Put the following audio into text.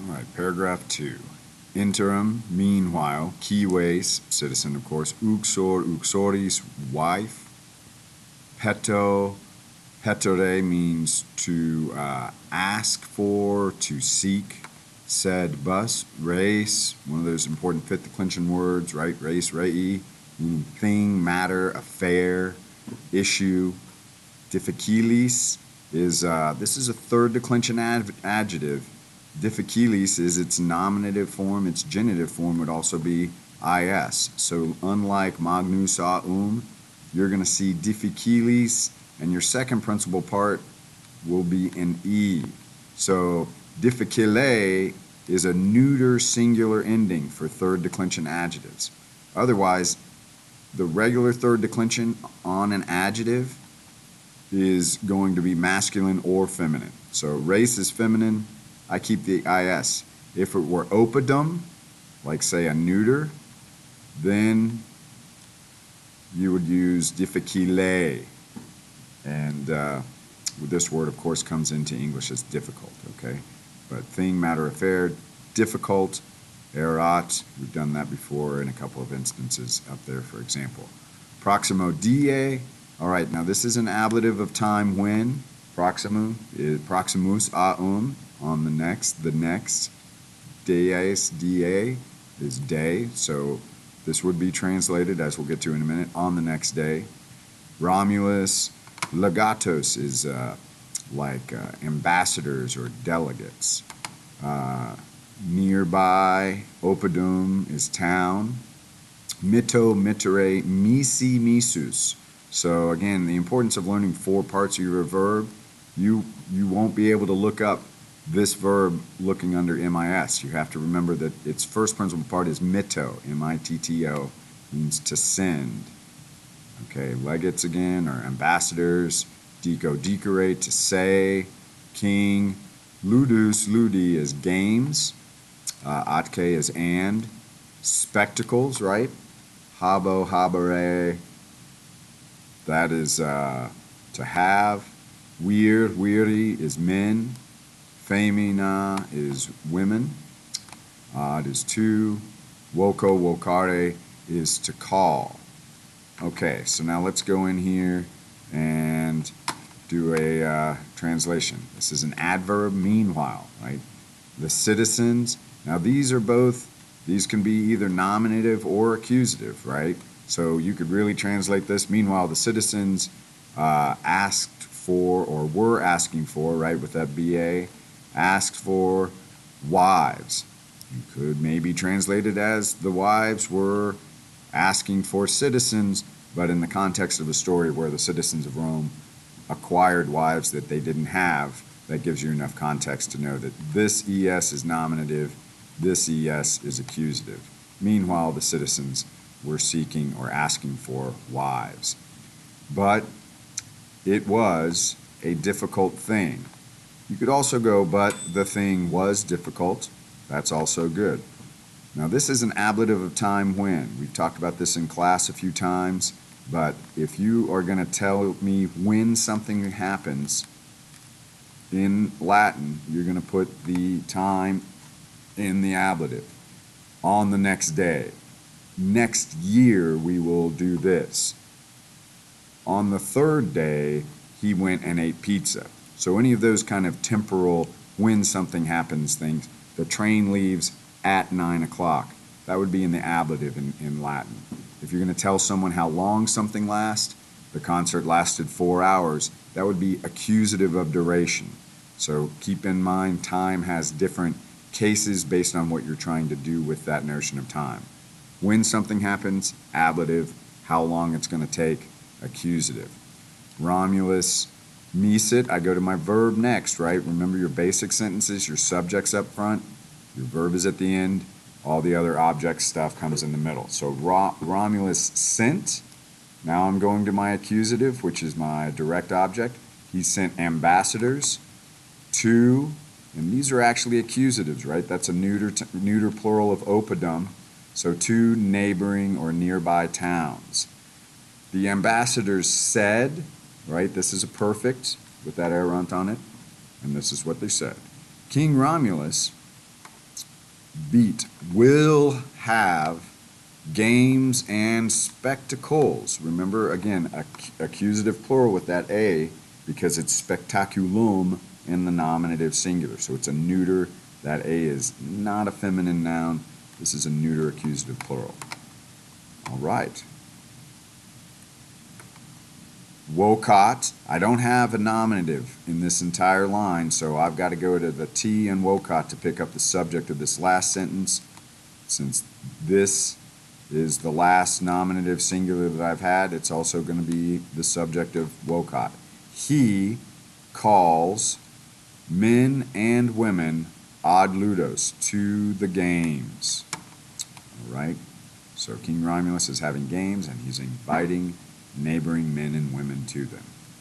All right, paragraph 2. Interim, meanwhile, kiwes, citizen of course, uxor, uxoris, wife, peto, petore means to ask for, to seek, said bus, race, one of those important fifth declension words, right? Race, rei, meaning thing, matter, affair, issue. Difficilis is, this is a third declension adjective. Difficilis is its nominative form. Its genitive form would also be is. So unlike magnus you're going to see difficilis, and your second principal part will be an e. So difficile is a neuter singular ending for third declension adjectives. Otherwise, the regular third declension on an adjective is going to be masculine or feminine. So race is feminine, I keep the is. If it were oppidum, like say a neuter, then you would use difficile. And this word, of course, comes into English as difficult, okay? But thing, matter, affair, difficult, erat, we've done that before in a couple of instances up there, for example. Proximo die, all right, now this is an ablative of time when. Proximus on the next. Dies, die is day, so this would be translated, as we'll get to in a minute, on the next day. Romulus, legatos is like ambassadors or delegates. Nearby, oppidum is town. Mito, mitere, misi, misus. So again, the importance of learning 4 parts of your verb. You won't be able to look up this verb looking under MIS. You have to remember that its first principal part is mito, M-I-T-T-O, means to send. Okay, legates again, or ambassadors. Dico, decorate, to say. King. Ludus, ludi is games. Atke is and. Spectacles, right? Habo, habere, that is to have. Weir, weiri is men. Femina is women. It is to. Woko, wokare is to call. Okay, so now let's go in here and do a translation. This is an adverb, meanwhile, right? The citizens, now these can be either nominative or accusative, right? So you could really translate this. Meanwhile, the citizens asked for, or were asking for, right, with that BA, asked for wives. You could maybe translate it as the wives were asking for citizens, but in the context of a story where the citizens of Rome acquired wives that they didn't have, that gives you enough context to know that this ES is nominative, this ES is accusative. Meanwhile, the citizens were seeking or asking for wives. But it was a difficult thing. You could also go, but the thing was difficult. That's also good. Now, this is an ablative of time when. We've talked about this in class a few times, but if you are going to tell me when something happens in Latin, you're going to put the time in the ablative. On the next day. Next year, we will do this. On the third day, he went and ate pizza. So any of those kind of temporal, when something happens things, the train leaves at 9 o'clock. That would be in the ablative in Latin. If you're going to tell someone how long something lasts, the concert lasted 4 hours, that would be accusative of duration. So keep in mind, time has different cases based on what you're trying to do with that notion of time. When something happens, ablative. How long it's going to take, accusative. Romulus, misit, I go to my verb next, right? Remember your basic sentences, your subject's up front, your verb is at the end, all the other object stuff comes in the middle. So Romulus sent, now I'm going to my accusative, which is my direct object. He sent ambassadors to, and these are actually accusatives, right? That's a neuter plural of oppidum, so to neighboring or nearby towns. The ambassadors said, right, this is a perfect with that errant on it, and this is what they said. King Romulus beat, will have games and spectacles. Remember, again, accusative plural with that A because it's spectaculum in the nominative singular. So it's a neuter. That A is not a feminine noun. This is a neuter accusative plural. All right. Wocott. I don't have a nominative in this entire line, so I've got to go to the T in Wocott to pick up the subject of this last sentence. Since this is the last nominative singular that I've had, it's also going to be the subject of Wocott. He calls men and women ad ludos, to the games. All right? So King Romulus is having games, and he's inviting neighboring men and women to them.